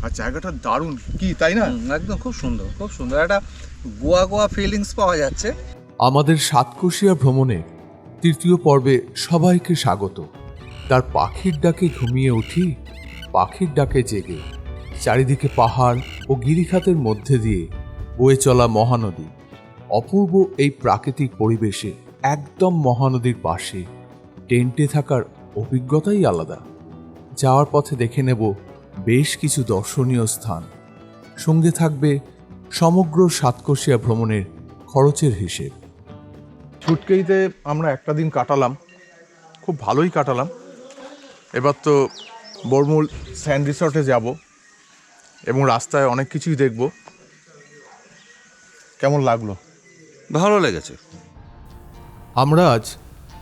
আর জায়গাটা দারুণ, কি তাই না? একদম খুব সুন্দর, খুব সুন্দর একটা গোয়া গোয়া ফিলিংস পাওয়া যাচ্ছে। আমাদের সাতকোশিয়া ভ্রমণের তৃতীয় পর্বে সবাইকে স্বাগত। তার পাখির ডাকে ঘুমিয়ে উঠি, পাখির ডাকে জেগে। চারিদিকে পাহাড় ও গিরিখাতের মধ্যে দিয়ে বয়ে চলা মহানদী। অপূর্ব এই প্রাকৃতিক পরিবেশে একদম মহানদীর পাশে টেন্টে থাকার অভিজ্ঞতাই আলাদা। যাওয়ার পথে দেখে নেব বেশ কিছু দর্শনীয় স্থান। সঙ্গে থাকবে সমগ্র সাতকোশিয়া ভ্রমণের খরচের হিসেব। ছুটকেইতে আমরা একটা দিন কাটালাম, খুব ভালোই কাটালাম। এবার তো বর্মূল স্যান্ড রিসর্টে যাব এবং রাস্তায় অনেক কিছুই দেখব। কেমন লাগলো? ভালো লেগেছে। আমরা আজ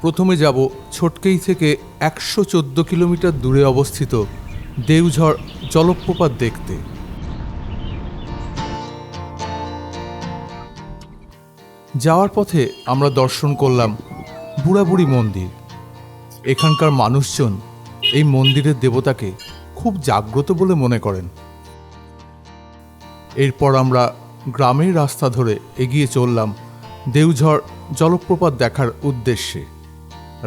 প্রথমে যাব ছটকেই থেকে 114 কিলোমিটার দূরে অবস্থিত দেওঝড় জলপ্রপাত দেখতে। যাওয়ার পথে আমরা দর্শন করলাম বুড়াবুড়ি মন্দির। এখানকার মানুষজন এই মন্দিরের দেবতাকে খুব জাগ্রত বলে মনে করেন। এরপর আমরা গ্রামের রাস্তা ধরে এগিয়ে চললাম দেওঝড় জলপ্রপাত দেখার উদ্দেশ্যে।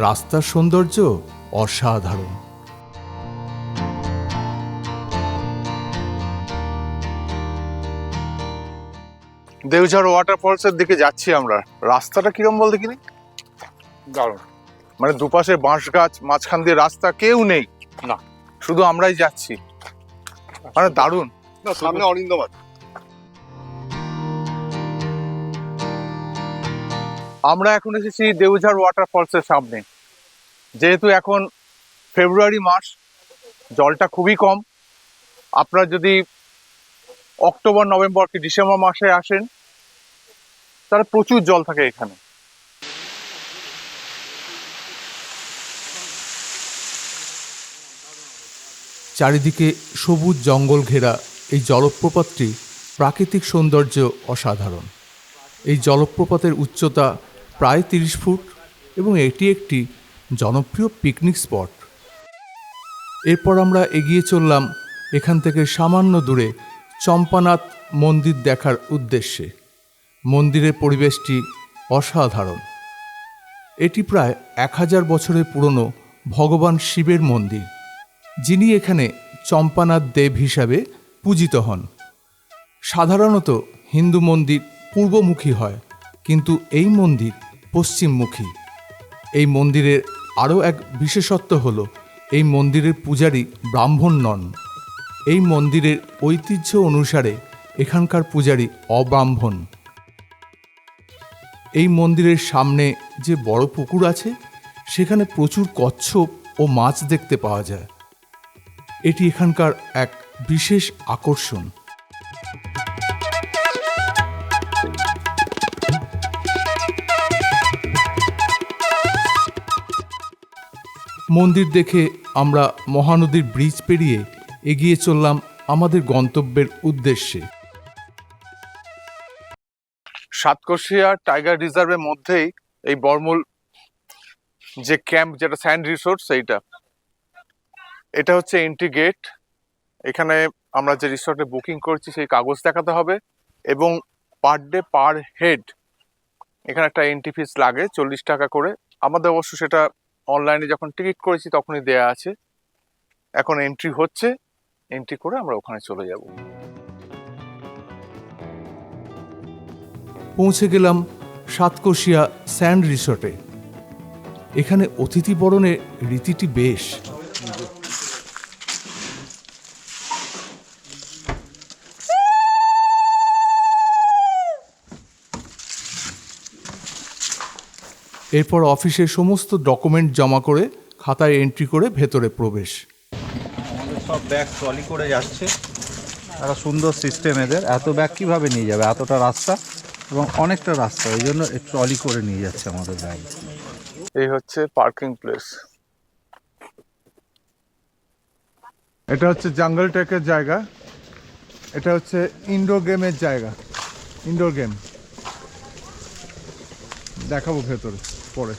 রাস্তার সৌন্দর্য অসাধারণ। দেওঝড় ওয়াটারফলসের দিকে যাচ্ছি আমরা। রাস্তাটা কিরম বল দেখিনি? দারুণ, মানে দুপাশে বাঁশ গাছ, মাঝখান দিয়ে রাস্তা, কেউ নেই, না শুধু আমরাই যাচ্ছি, মানে দারুণ। সামনে অরিন্দম আছে। আমরা এখন এসেছি দেওঝড় ওয়াটারফলসের সামনে। যেহেতু এখন ফেব্রুয়ারি মাস, জলটা খুবই কম। আপনারা যদি অক্টোবর, নভেম্বর কি ডিসেম্বর মাসে আসেন তাহলে প্রচুর জল থাকে এখানে। চারিদিকে সবুজ জঙ্গল ঘেরা এই জলপ্রপাতটি প্রাকৃতিক সৌন্দর্য অসাধারণ। এই জলপ্রপাতের উচ্চতা প্রায় 30 ফুট এবং এটি একটি জনপ্রিয় পিকনিক স্পট। এরপর আমরা এগিয়ে চললাম এখান থেকে সামান্য দূরে চম্পানাথ মন্দির দেখার উদ্দেশ্যে। মন্দিরের পরিবেশটি অসাধারণ। এটি প্রায় 1000 বছরের পুরনো ভগবান শিবের মন্দির, যিনি এখানে চম্পানাথ দেব হিসাবে পূজিত হন। সাধারণত হিন্দু মন্দির পূর্বমুখী হয়, কিন্তু এই মন্দির পশ্চিমমুখী। এই মন্দিরের আরও এক বিশেষত্ব হল এই মন্দিরের পূজারী ব্রাহ্মণ নন। এই মন্দিরের ঐতিহ্য অনুসারে এখানকার পূজারী অব্রাহ্মণ। এই মন্দিরের সামনে যে বড় পুকুর আছে, সেখানে প্রচুর কচ্ছপ ও মাছ দেখতে পাওয়া যায়। এটি এখানকার এক বিশেষ আকর্ষণ। মন্দির দেখে আমরা মহানদীর ব্রিজ পেরিয়ে এগিয়ে চললাম আমাদের গন্তব্যের উদ্দেশ্যে। সাতকোশিয়া টাইগার রিজার্ভের মধ্যেই এই বর্মূল যে ক্যাম্প, যেটা স্যান্ড রিসোর্ট, সেইটা এটা হচ্ছে এন্ট্রি গেট। এখানে আমরা যে রিসোর্টে বুকিং করছি সেই কাগজ দেখাতে হবে এবং পার ডে পার হেড এখানে একটা এন্ট্রি ফিস লাগে 40 টাকা করে। আমাদের অবশ্য সেটা অনলাইনে যখন টিকিট করেছি তখনই দেয়া আছে। এখন এন্ট্রি হচ্ছে, এন্ট্রি করে আমরা ওখানে চলে যাব। পৌঁছে গেলাম সাতকোশিয়া স্যান্ড রিসোর্টে। এখানে অতিথি বরণের রীতিটি বেশ। এরপর অফিসের সমস্ত ডকুমেন্ট জমা করে খাতায় এন্ট্রি করে ভেতরে প্রবেশ। আমাদের সব ব্যাগ ট্রলি করে যাচ্ছে। একটা সুন্দর সিস্টেম এদের। এত ব্যাগ কীভাবে নিয়ে যাবে? এতটা রাস্তা এবং অনেকটা রাস্তা, ওই জন্য ট্রলি করে নিয়ে যাচ্ছে আমাদের ব্যাগ। এই হচ্ছে পার্কিং প্লেস। এটা হচ্ছে জঙ্গল টেকের জায়গা। এটা হচ্ছে ইনডোর গেমের জায়গা, ইনডোর গেম দেখাবো ভেতরে পরে।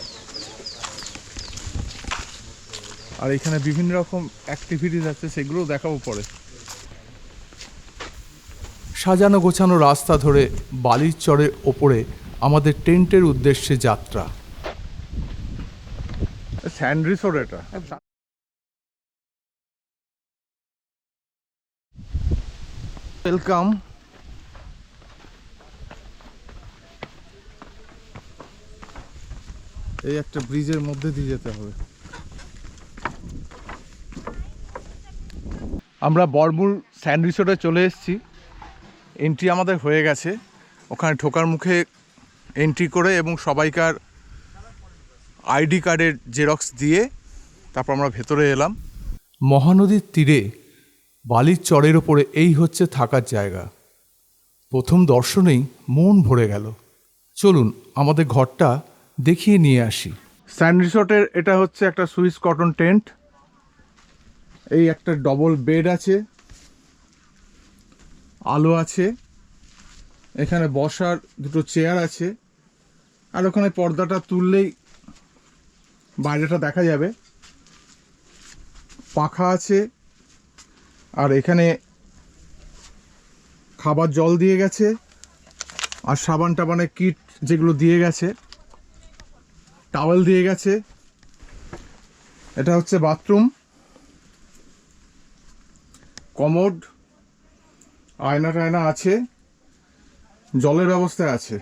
আর এখানে বিভিন্ন রকম অ্যাক্টিভিটিস আছে, সেগুলোও দেখাবো পরে। সাজানো গোছানো রাস্তা ধরে বালির চরের ওপরে আমাদের টেন্টের উদ্দেশ্যে যাত্রা। স্যান্ড রিসোর্ট এটা। ওয়েলকাম। এই একটা ব্রিজের মধ্যে দিয়ে যেতে হবে। আমরা বরমুল স্যান্ড রিসোর্টে চলে এসেছি। এন্ট্রি আমাদের হয়ে গেছে। ওখানে ঢোকার মুখে এন্ট্রি করে এবং সবাইকার আইডি কার্ডের জেরক্স দিয়ে তারপর আমরা ভেতরে এলাম। মহানদীর তীরে বালির চরের ওপরে এই হচ্ছে থাকার জায়গা। প্রথম দর্শনেই মন ভরে গেল। চলুন আমাদের ঘরটা দেখিয়ে নিয়ে আসি। স্যান্ড রিসোর্টের এটা হচ্ছে একটা সুইস কটন টেন্ট। এই একটা ডবল বেড আছে, আলো আছে, এখানে বসার দুটো চেয়ার আছে, আর ওখানে পর্দাটা তুললেই বাইরেটা দেখা যাবে। পাখা আছে, আর এখানে খাবার জল দিয়ে গেছে, আর সাবান টাবানের কিট যেগুলো দিয়ে গেছে, টাওয়েল দিয়ে গেছে। এটা হচ্ছে বাথরুম, কমোড, আয়না টায়না আছে, জলের ব্যবস্থা আছে।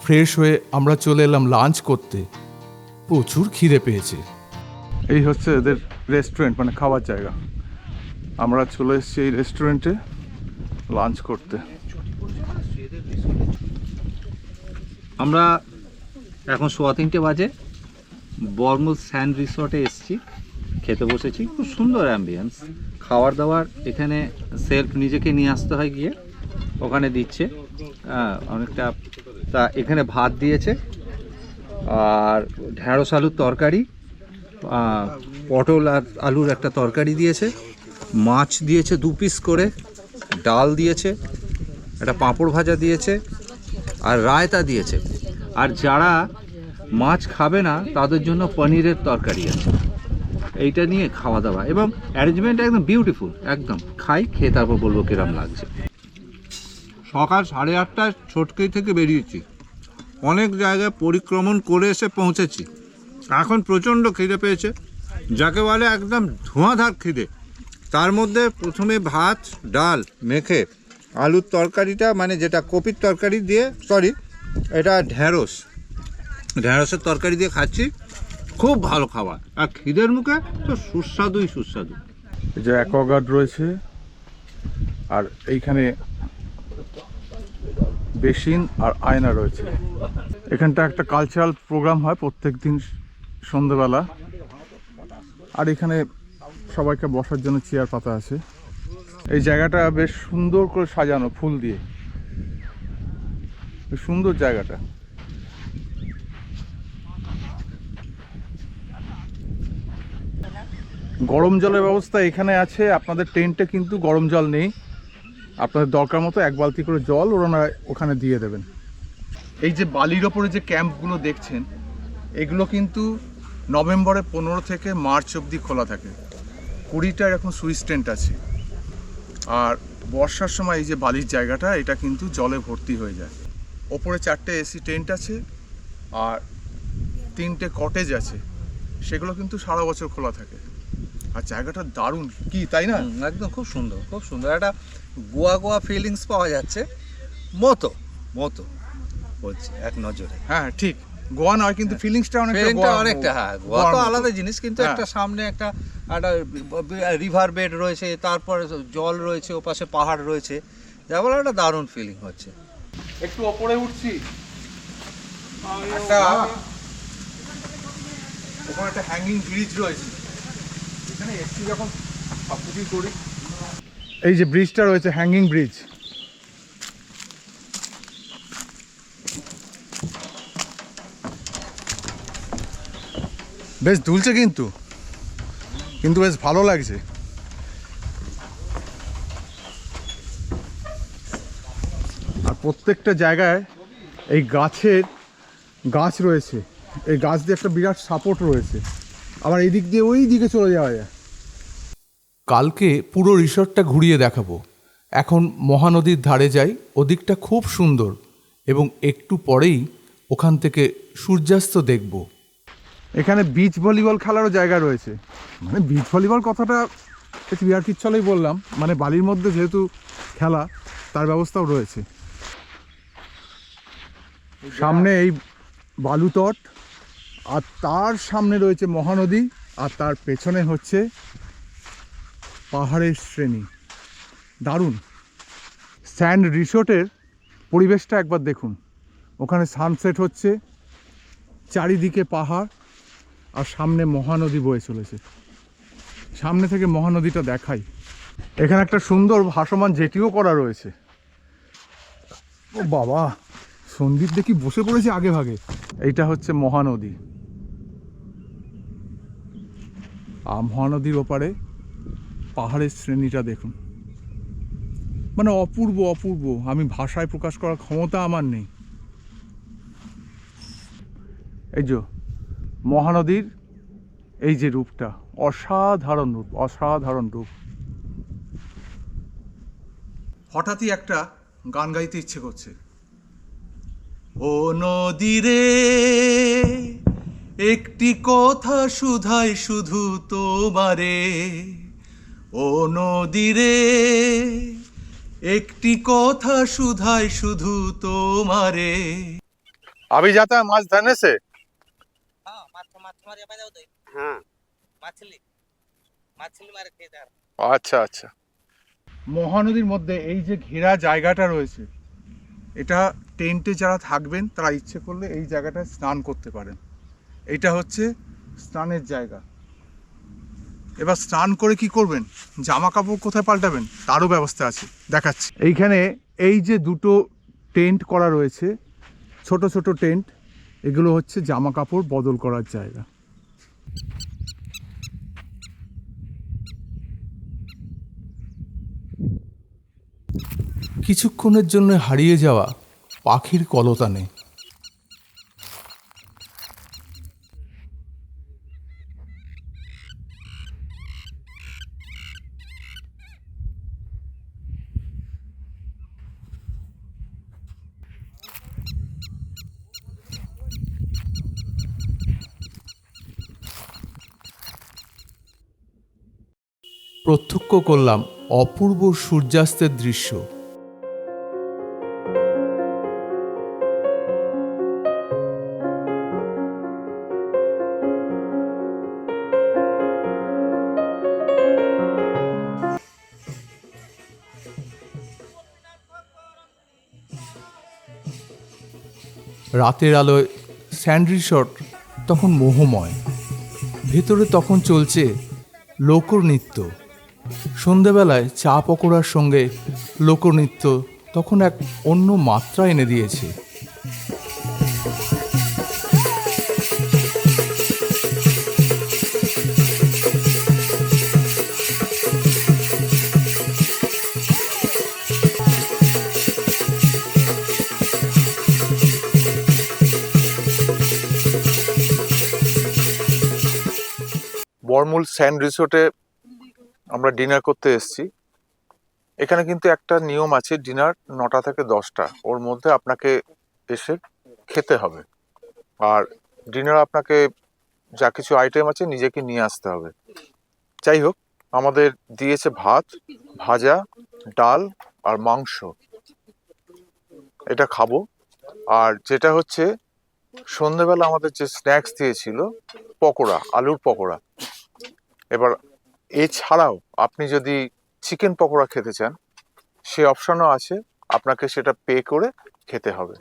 ফ্রেশ হয়ে আমরা চলে এলাম লাঞ্চ করতে। প্রচুর খিদে পেয়েছে। এই হচ্ছে এদের রেস্টুরেন্ট, মানে খাওয়ার জায়গা। আমরা চলে এসেছি এই রেস্টুরেন্টে লাঞ্চ করতে। আমরা এখন 3:15 বাজে বরমুল স্যান্ড রিসর্টে এসেছি, খেতে বসেছি। খুব সুন্দর অ্যাম্বিয়েন্স, খাবার দাবার এখানে সেলফ নিজেকে নিয়ে আসতে হয়, গিয়ে ওখানে দিচ্ছে। অনেকটা তা এখানে ভাত দিয়েছে, আর ঢ্যাঁড়স আলুর তরকারি, পটল আর আলুর একটা তরকারি দিয়েছে, মাছ দিয়েছে 2 পিস করে, ডাল দিয়েছে, একটা পাঁপড় ভাজা দিয়েছে, আর রায়তা দিয়েছে। আর যারা মাছ খাবে না তাদের জন্য পনিরের তরকারি আছে। এইটা নিয়ে খাওয়া দাওয়া এবং অ্যারেঞ্জমেন্ট একদম বিউটিফুল। একদম খেয়ে তারপর বলবো কিরম লাগছে। সকাল 8:30টায় ছোটকেই থেকে বেরিয়েছি, অনেক জায়গায় পরিক্রমণ করে এসে পৌঁছেছি। এখন প্রচণ্ড খিদে পেয়েছে, যাকে বলে একদম ধোঁয়াধার খিদে। তার মধ্যে প্রথমে ভাত ডাল মেখে আলুর তরকারিটা, মানে যেটা কপির তরকারি দিয়ে, এটা ঢ্যাঁড়সের তরকারি দিয়ে খাচ্ছি। খুব ভালো খাবার, আর খিদের মুখে তো সুস্বাদুই সুস্বাদু। এই যে অ্যাকোয়াগার্ড রয়েছে, আর এইখানে বেসিন আর আয়না রয়েছে। এখানটা একটা কালচারাল প্রোগ্রাম হয় প্রত্যেক দিন সন্ধ্যেবেলা, আর এখানে সবাইকে বসার জন্য চেয়ার পাতা আছে। এই জায়গাটা বেশ সুন্দর করে সাজানো ফুল দিয়ে, বেশ সুন্দর জায়গাটা। গরম জলের ব্যবস্থা এখানে আছে। আপনাদের টেন্টে কিন্তু গরম জল নেই, আপনাদের দরকার মতো 1 বালতি করে জল ওরা ওখানে দিয়ে দেবেন। এই যে বালির ওপরে যে ক্যাম্পগুলো দেখছেন, এগুলো কিন্তু নভেম্বরের 15 থেকে মার্চ অবধি খোলা থাকে। 20টা এরকম সুইচ টেন্ট আছে। আর বর্ষার সময় এই যে বালির জায়গাটা, এটা কিন্তু জলে ভর্তি হয়ে যায়। ওপরে 4টে এসি টেন্ট আছে, আর 3টে কটেজ আছে, সেগুলো কিন্তু সারা বছর খোলা থাকে। আর জায়গাটা দারুণ, কি তাই না? একদম খুব সুন্দর, খুব সুন্দর। একটা গোয়া গোয়া ফিলিংস পাওয়া যাচ্ছে মতো বলছি এক নজরে। হ্যাঁ ঠিক, গোয়া নয় কিন্তু ফিলিংসটা অনেকটা। হ্যাঁ, গোয়া তো আলাদা জিনিস, কিন্তু একটা সামনে একটা রিভার বেড রয়েছে, তারপরে জল রয়েছে, ওপাশে পাহাড় রয়েছে, যা বলে একটা দারুণ ফিলিং হচ্ছে। একটু ওপরে উঠছি, ওখানে একটা হ্যাঙ্গিং ব্রিজ রয়েছে। এখানে এসছি যখন সবকিছুই করি। এই যে ব্রিজটা রয়েছে, হ্যাঙ্গিং ব্রিজ। বেশ দুলছে কিন্তু বেশ ভালো লাগছে। আর প্রত্যেকটা জায়গায় এই গাছ রয়েছে, এই গাছ দিয়ে একটা বিরাট সাপোর্ট রয়েছে। আবার এই দিক দিয়ে ওই দিকে চলে যাওয়া যায়। কালকে পুরো রিসর্টটা ঘুরিয়ে দেখাবো। এখন মহানদীর ধারে যাই, ওদিকটা খুব সুন্দর এবং একটু পরেই ওখান থেকে সূর্যাস্ত দেখব। এখানে বিচ ভলিবল খেলারও জায়গা রয়েছে। মানে বিচ ভলিবল কথাটা একটু বিহার চলেই বললাম, মানে বালির মধ্যে যেহেতু খেলা, তার ব্যবস্থাও রয়েছে। সামনে এই বালুতট, আর তার সামনে রয়েছে মহানদী, আর তার পেছনে হচ্ছে পাহাড়ের শ্রেণী। দারুণ। স্যান্ড রিসোর্টের পরিবেশটা একবার দেখুন। ওখানে সানসেট হচ্ছে, চারিদিকে পাহাড়, আর সামনে মহানদী বয়ে চলেছে। সামনে থেকে মহানদীটা দেখাই। এখানে একটা সুন্দর ভাসমান জেটিও করা রয়েছে। ও বাবা, সন্দীপ দেখি বসে পড়েছে আগে ভাগে। এইটা হচ্ছে মহানদী, আর মহানদীর ওপারে পাহাড়ের শ্রেণীটা দেখুন। মানে অপূর্ব অপূর্ব, আমি ভাষায় প্রকাশ করার ক্ষমতা আমার নেই। এই যে মহানদীর এই যে রূপটা, অসাধারণ রূপ, অসাধারণ রূপ। হঠাৎই একটা গান গাইতে ইচ্ছে করছে। ও নদী রে, একটি কথা শুধাই শুধু তোমারে। ও নদী রে, একটি কথা শুধাই শুধু তোমারে। अभी जाता है माछ धरने से। हाँ मारे पैदा होते हाँ मछली मारे खेत আচ্ছা আচ্ছা। মহানদীর মধ্যে এই যে ঘেরা জায়গাটা রয়েছে, এটা টেন্টে যারা থাকবেন তারা ইচ্ছে করলে এই জায়গাটায় স্নান করতে পারেন। এইটা হচ্ছে স্নানের জায়গা। এবার স্নান করে কি করবেন, জামা কাপড় কোথায় পাল্টাবেন তারও ব্যবস্থা আছে, দেখাচ্ছি। এইখানে এই যে দুটো টেন্ট করা রয়েছে, ছোট ছোট টেন্ট, এগুলো হচ্ছে জামা কাপড় বদল করার জায়গা। কিছুক্ষণের জন্য হারিয়ে যাওয়া পাখির কলতানে। প্রত্যক্ষ করলাম অপূর্ব সূর্যাস্তের দৃশ্য। রাতের আলোয় স্যান্ড রিসর্ট তখন মোহময়। ভেতরে তখন চলছে লোকনৃত্য। সন্ধেবেলায় চা পকোড়ার সঙ্গে লোকনৃত্য তখন এক অন্য মাত্রা এনে দিয়েছে। বরমূল স্যান্ড রিসোর্টে আমরা ডিনার করতে এসেছি। এখানে কিন্তু একটা নিয়ম আছে, ডিনার 9টা থেকে 10টা, ওর মধ্যে আপনাকে এসে খেতে হবে। আর ডিনার আপনাকে যা কিছু আইটেম আছে নিজেকে নিয়ে আসতে হবে। যাই হোক, আমাদের দিয়েছে ভাত, ভাজা, ডাল আর মাংস। এটা খাবো। আর যেটা হচ্ছে সন্ধ্যেবেলা আমাদের যে স্ন্যাক্স দিয়েছিল, পকোড়া, আলুর পকোড়া। এবার এছাড়াও আপনি যদি চিকেন পকোড়া খেতে চান, সে অপশনও আছে, আপনাকে সেটা পে করে খেতে হবে।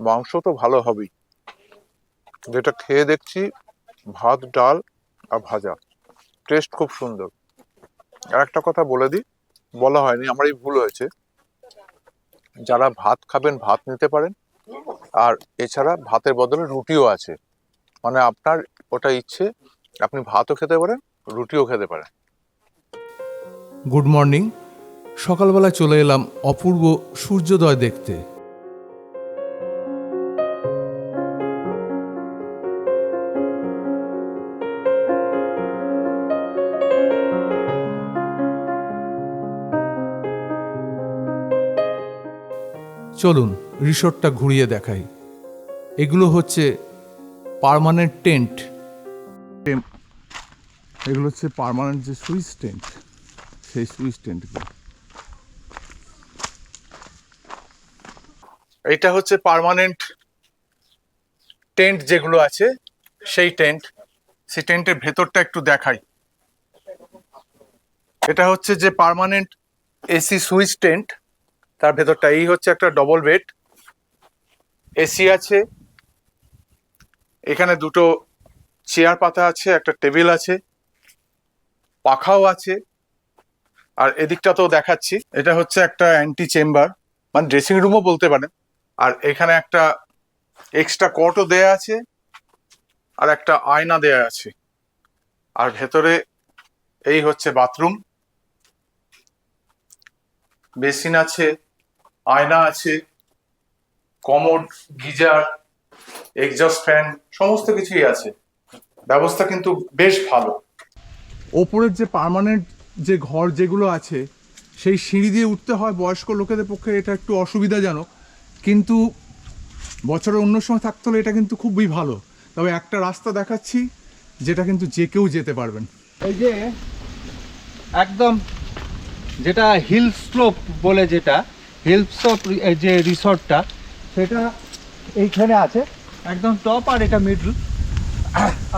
মাংস তো ভালো হবেই, যেটা খেয়ে দেখছি, ভাত, ডাল আর ভাজা, টেস্ট খুব সুন্দর। আর একটা কথা বলে দিই, বলা হয়নি, আমারই ভুল হয়েছে। যারা ভাত খাবেন ভাত নিতে পারেন, আর এছাড়া ভাতের বদলে রুটিও আছে। মানে আপনার ওটা ইচ্ছে, আপনি ভাতও খেতে পারেন, রুটিও খেতে পারেন। Good morning. সকালবেলায় চলে এলাম অপূর্ব সূর্যোদয় দেখতে। চলুন রিসোর্টটা ঘুরিয়ে দেখাই। এগুলো হচ্ছে পার্মানেন্ট টেন্ট, এগুলো হচ্ছে পার্মানেন্ট যে সুইচ টেন্ট, সেই সুইচ টেন্টগুলো। এটা হচ্ছে পার্মানেন্ট টেন্ট যেগুলো আছে সেই টেন্ট। সেই টেন্টের ভেতরটা একটু দেখাই। এটা হচ্ছে যে পার্মানেন্ট এসি সুইচ টেন্ট, তার ভেতরটা এই হচ্ছে একটা ডবল বেড, এসি আছে, এখানে দুটো চেয়ার পাতা আছে, একটা টেবিল আছে, পাখাও আছে। আর এদিকটাতেও দেখাচ্ছি, এটা হচ্ছে একটা অ্যান্টি চেম্বার, মানে ড্রেসিং রুমও বলতে পারেন। আর এখানে একটা এক্সট্রা কটও দেয়া আছে, আর একটা আয়না দেয়া আছে। আর ভেতরে এই হচ্ছে বাথরুম, বেসিন আছে, আয়না আছে, কমোড, গিজার, এক্সজস্ট ফ্যান, সমস্ত কিছুই আছে। ব্যবস্থা কিন্তু বেশ ভালো। ওপরের যে পার্মানেন্ট যে ঘর যেগুলো আছে, সেই সিঁড়ি দিয়ে উঠতে হয় বয়স্ক লোকেদের পক্ষে, এটা একটু অসুবিধাজনক, কিন্তু বছরের অন্য সময় থাকতে হলে এটা কিন্তু খুবই ভালো। তবে একটা রাস্তা দেখাচ্ছি যেটা কিন্তু যে কেউ যেতে পারবেন। এই যে একদম যেটা হিল স্লোপ বলে, যেটা হিল স্লোপ যে রিসর্টটা, সেটা এইখানে আছে একদম টপ, আর এটা মিডল,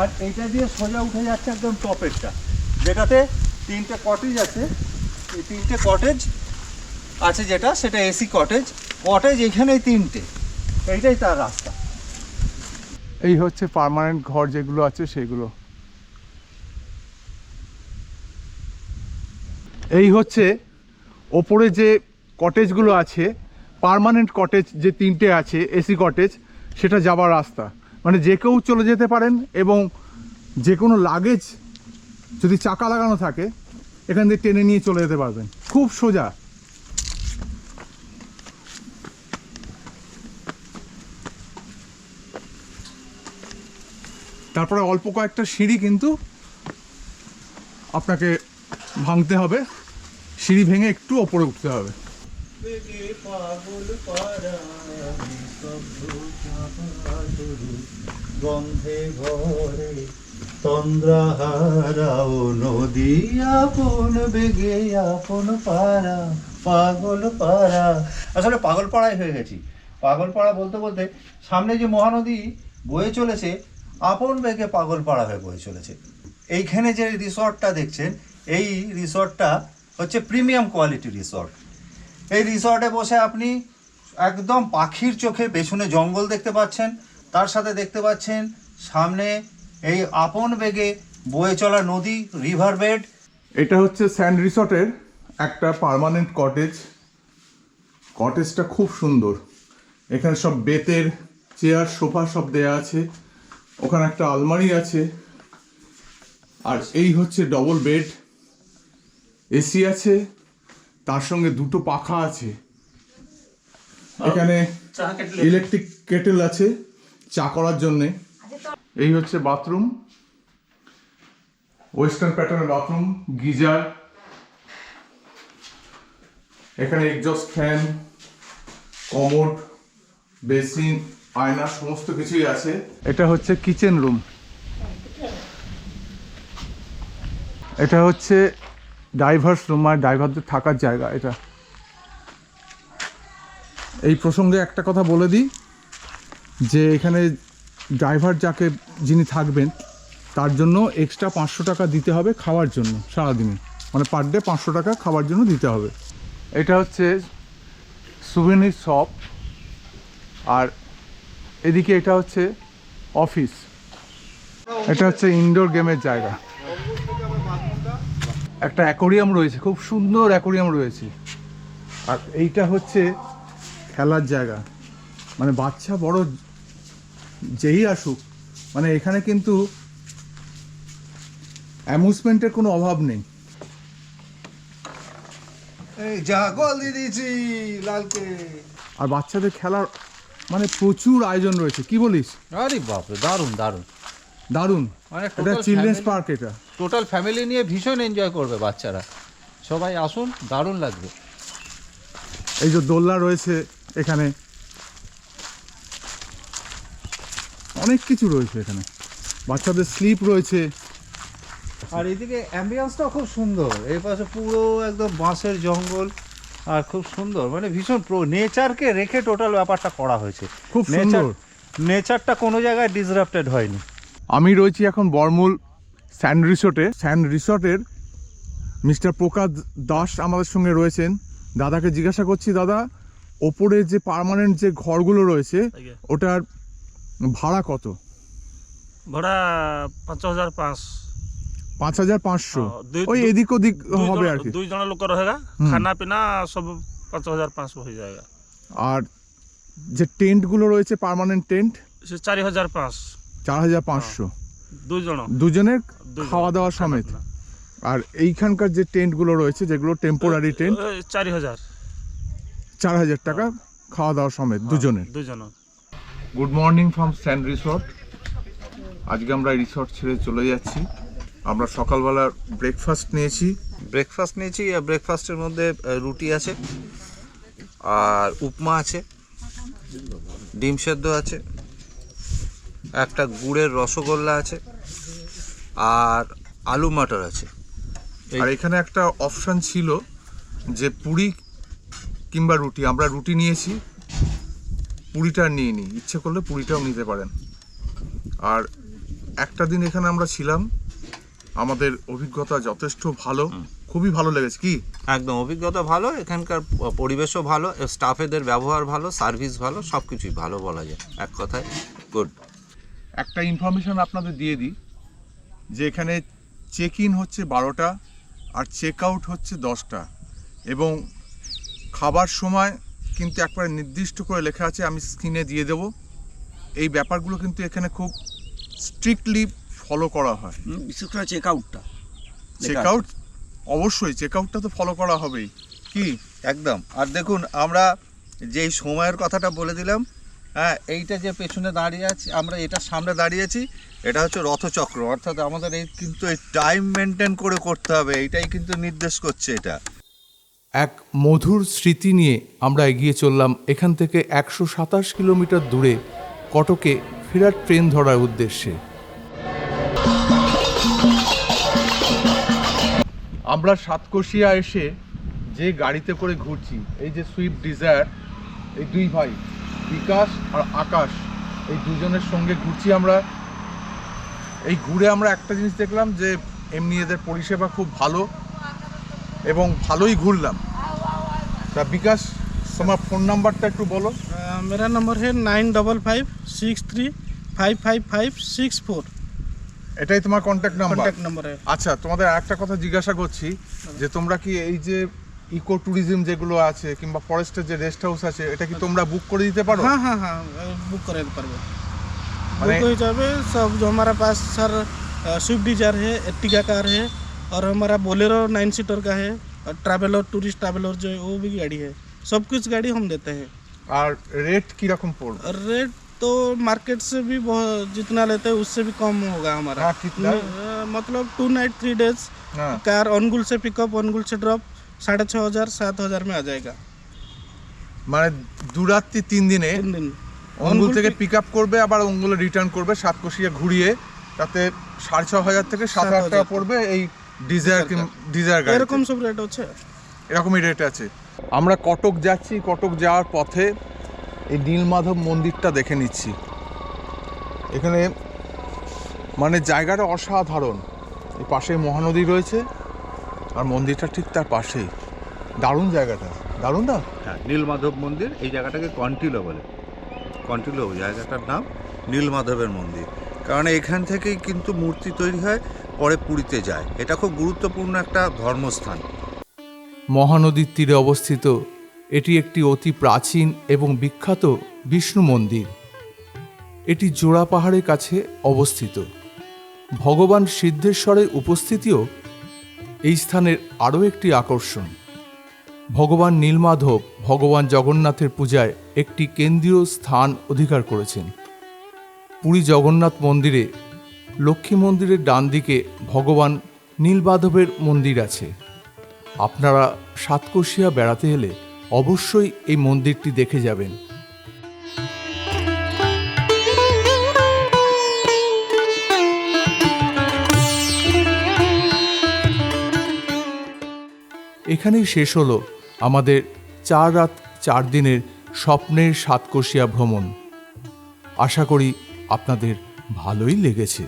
আর এইটা দিয়ে সোজা উঠে যাচ্ছে একদম টপেরটা, যেটাতে 3টে কটেজ আছে। এই 3টে কটেজ আছে, যেটা সেটা এসি কটেজ। কটেজ এখানেই 3টে, এইটাই তার রাস্তা। এই হচ্ছে পার্মানেন্ট ঘর যেগুলো আছে সেগুলো। এই হচ্ছে ওপরে যে কটেজগুলো আছে, পার্মানেন্ট কটেজ যে 3টে আছে এসি কটেজ, সেটা যাবার রাস্তা। মানে যে কেউ চলে যেতে পারেন, এবং যে কোনো লাগেজ যদি চাকা লাগানো থাকে এখান থেকে টেনে নিয়ে চলে যেতে পারবেন, খুব সোজা। তারপরে অল্প কয়েকটা সিঁড়ি কিন্তু আপনাকে ভাঙতে হবে, সিঁড়ি ভেঙে একটু ওপরে উঠতে হবে। গন্ধে ঘরে তন্দ্রাহারাও নদী, আপন বেগে আপন পাড়া, পাগল পাড়া। আসলে পাগল পাড়ায় হয়ে গেছি। পাগল পাড়া বলতে বলতে সামনে যে মহানদী বয়ে চলেছে, আপন বেগে পাগল পাড়া হয়ে বয়ে চলেছে। এইখানে যে রিসর্টটা দেখছেন, এই রিসর্টটা হচ্ছে প্রিমিয়াম কোয়ালিটি রিসর্ট। এই রিসর্টে বসে আপনি একদম পাখির চোখে পেছনে জঙ্গল দেখতে পাচ্ছেন, তার সাথে দেখতে পাচ্ছেন সামনে এই আপন বেগে বয়ে চলা নদী, রিভার বেড। এটা হচ্ছে স্যান্ড রিসর্টের একটা পার্মানেন্ট কটেজ। কটেজটা খুব সুন্দর, এখানে সব বেতের চেয়ার, সোফা সব দেয়া আছে, ওখানে একটা আলমারি আছে, আর এই হচ্ছে ডবল বেড, এসি আছে, তার সঙ্গে দুটো পাখা আছে, এখানে ইলেকট্রিক কেটেল আছে চা করার জন্যে। এই হচ্ছে বাথরুম, ওয়েস্টার্ন প্যাটার্নের বাথরুম, গিজার, এখানে এক্সজস্ট ফ্যান, কমোড, বেসিন, আয়না, সমস্ত কিছুই আছে। এটা হচ্ছে কিচেন রুম, এটা হচ্ছে ডাইভার্স রুম, আর ড্রাইভারদের থাকার জায়গা এটা। এই প্রসঙ্গে একটা কথা বলে দিই যে এখানে ড্রাইভার যিনি থাকবেন তার জন্য এক্সট্রা 500 টাকা দিতে হবে খাওয়ার জন্য সারাদিনে, মানে পার ডে 500 টাকা খাওয়ার জন্য দিতে হবে। এটা হচ্ছে সুভেনির শপ, আর এদিকে এটা হচ্ছে অফিস। এটা হচ্ছে ইনডোর গেমের জায়গা, একটা অ্যাকোরিয়াম রয়েছে, খুব সুন্দর অ্যাকোরিয়াম রয়েছে। আর এইটা হচ্ছে খেলার জায়গা, মানে বাচ্চা বড় যেই আসুক, মানে এখানে কিন্তু অ্যামিউজমেন্টের কোনো অভাব নেই। এই জাগল দিয়ে দিয়েছি লালকে। আর বাচ্চাদের খেলার মানে প্রচুর আয়োজন রয়েছে, কি বলিস? আরে বাপরে, দারুণ দারুণ দারুণ। মানে এটা চিলড্রেন্স পার্ক, এটা টোটাল ফ্যামিলি নিয়ে ভীষণ এনজয় করবে বাচ্চারা। সবাই আসুন, দারুণ লাগবে। এই যে দোলনা রয়েছে এখানে, অনেক কিছু রয়েছে এখানে, বাচ্চাদের স্লিপ রয়েছে। আর এদিকে অ্যাম্বিয়েন্সটাও খুব সুন্দর, এই পাশে পুরো একদম বাঁশের জঙ্গল আর খুব সুন্দর, মানে ভীষণ নেচারকে রেখে টোটাল ব্যাপারটা করা হয়েছে। খুব সুন্দর। নেচারটা কোনো জায়গায় ডিসরাপ্টেড হয়নি। আমি রয়েছি এখন বর্মূল স্যান্ড রিসোর্টে। স্যান্ড রিসোর্টের মিস্টার প্রকাশ দাস আমাদের সঙ্গে রয়েছেন। দাদাকে জিজ্ঞাসা করছি, দাদা ওপরে যে পার্মানেন্ট যে ঘরগুলো রয়েছে আজ্ঞা। ওটার ভাড়া কত? ভଡ଼ା 5500 5500। हाँ, दु- ওই दु- এদিক ওদিক হবে আর কি। 2 जना लोग का रहेगा, खाना पीना सब 5500 हो जाएगा। আর যে টেন্টগুলো রয়েছে পার্মানেন্ট টেন্ট से 4500 4500 2 जना দুজনের दु जना, খাওয়া দাওয়া खाना সমেত। पीना। আর এইখানকার যে টেন্টগুলো রয়েছে যেগুলো টেম্পোরারি টেন্ট 4000 4000 টাকা খাওয়া দাওয়া সমেত দুজনের। 2 जना। Good morning from sand resort. আজকে আমরা এই রিসোর্ট ছেড়ে চলে যাচ্ছি। আমরা সকালবেলা ব্রেকফাস্ট নিয়েছি। ব্রেকফাস্টের মধ্যে রুটি আছে আর উপমা আছে, ডিম সেদ্ধ আছে, একটা গুড়ের রসগোল্লা আছে আর আলু মটর আছে। আর এখানে একটা অপশন ছিল যে পুরি কিংবা রুটি। আমরা রুটি নিয়েছি, পুরিটা নিয়ে নিই, ইচ্ছে করলে পুরিটাও নিতে পারেন। আর একটা দিন এখানে আমরা ছিলাম, আমাদের অভিজ্ঞতা যথেষ্ট ভালো, খুবই ভালো লেগেছে। কি একদম অভিজ্ঞতা ভালো, এখানকার পরিবেশও ভালো, স্টাফেদের ব্যবহার ভালো, সার্ভিস ভালো, সব কিছুই ভালো বলা যায়, এক কথায় গুড। একটা ইনফরমেশন আপনাদের দিয়ে দিই যে এখানে চেক ইন হচ্ছে 12টা আর চেক আউট হচ্ছে 10টা, এবং খাবার সময় কিন্তু একবারে নির্দিষ্ট করে লেখা আছে, আমি স্ক্রিনে দিয়ে দেব। এই ব্যাপারগুলো কিন্তু এখানে খুব স্ট্রিক্টলি ফলো করা হয়। বিশেষ করে চেক আউটটা, চেক আউট অবশ্যই, চেক আউটটা তো ফলো করা হবেই। কি একদম। আর দেখুন, আমরা যেই সময়ের কথাটা বলে দিলাম, হ্যাঁ, এইটা যে পেছনে দাঁড়িয়ে আছি, আমরা এটার সামনে দাঁড়িয়েছি, এটা হচ্ছে রথচক্র, অর্থাৎ আমাদের এই কিন্তু এই টাইম মেনটেন করে করতে হবে, এইটাই কিন্তু নির্দেশ করছে এটা। এক মধুর স্মৃতি নিয়ে আমরা এগিয়ে চললাম এখান থেকে 127 কিলোমিটার দূরে কটকে ফেরার ট্রেন ধরার উদ্দেশ্যে। আমরা সাতকোশিয়া এসে যে গাড়িতে করে ঘুরছি, এই যে সুইফট ডিজায়ার, এই দুই ভাই বিকাশ আর আকাশ, এই দুজনের সঙ্গে ঘুরছি আমরা। এই ঘুরে আমরা একটা জিনিস দেখলাম যে এমনি এদের পরিষেবা খুব ভালো এবং ভালোই ঘুরলাম। তা বিকাশ, তোমার ফোন নাম্বারটা একটু বলো। मेरा नंबर है 9556355564। এটাই তোমার কন্ট্যাক্ট নাম্বার? कॉन्टैक्ट नंबर है। আচ্ছা, তোমাদের একটা কথা জিজ্ঞাসা করছি যে তোমরা কি এই যে ইকো ট্যুরিজম যেগুলো আছে কিংবা ফরেস্টের যে রেস্ট হাউস আছে, এটা কি তোমরা বুক করে দিতে পারো? हाँ हाँ हाँ बुक करे पारबो। माने- बुक हो जावे सब। जो हमारा पास सर स्विफ्ट डिजायर है, एर्टिगा कार है, और हमारा बोलेरो 9 सीटर का है, और ट्रैवलर, टूरिस्ट ट्रैवलर जो है वो भी गाड़ी है। सब कुछ गाड़ी हम देते हैं। আর রেট কিরকম পড়বে? और रेट तो मार्केट से भी बहुत जितना लेते हैं उससे भी कम होगा हमारा। हाँ, कितना? मतलब 2 नाइट 3 डेज হ্যাঁ, कार অনগুল से पिकअप, অনগুল से ड्रॉप 6500 7000 में आ जाएगा। মানে 2 রাত্রি 3 দিনে 3 दिन অঙ্গুল থেকে পিক আপ করবে, আবার অঙ্গুলে রিটার্ন করবে, সাতকোশিয়া ঘুরিয়ে, তাতে 6500 থেকে 7000 টাকা পড়বে এই ডিজায়ার গাড়ি। এরকম সব রেট হচ্ছে। এরকমই রেট আছে। আমরা কটক যাচ্ছি, কটক যাওয়ার পথে এই নীলমাধব মন্দিরটা দেখে নিচ্ছি। এখানে মানে জায়গাটা অসাধারণ। এই পাশে মহানদী রয়েছে আর মন্দিরটা ঠিক তার পাশেই। দারুণ জায়গাটা, দারুণ না? হ্যাঁ, নীলমাধব মন্দির, এই জায়গাটাকে কন্টিলো বলে। কন্টিলো জায়গাটার নাম নীলমাধবের মন্দির, কারণ এখান থেকেই কিন্তু মূর্তি তৈরি হয়, পরে পুরীতে যায়। এটা খুব গুরুত্বপূর্ণ একটা ধর্মস্থান। মহানদীর তীরে অবস্থিত এটি একটি অতি প্রাচীন এবং বিখ্যাত বিষ্ণু মন্দির। এটি জোড়া পাহাড়ের কাছে অবস্থিত। ভগবান সিদ্ধেশ্বরের উপস্থিতিও এই স্থানের আরও একটি আকর্ষণ। ভগবান নীলমাধব ভগবান জগন্নাথের পূজায় একটি কেন্দ্রীয় স্থান অধিকার করেছেন। পুরী জগন্নাথ মন্দিরে লক্ষ্মী মন্দিরের ডান দিকে ভগবান নীলমাধবের মন্দির আছে। আপনারা সাতকোশিয়া বেড়াতে এলে অবশ্যই এই মন্দিরটি দেখে যাবেন। এখানেই শেষ হলো আমাদের 4 রাত 4 দিনের স্বপ্নের সাতকোশিয়া ভ্রমণ। আশা করি আপনাদের ভালোই লেগেছে।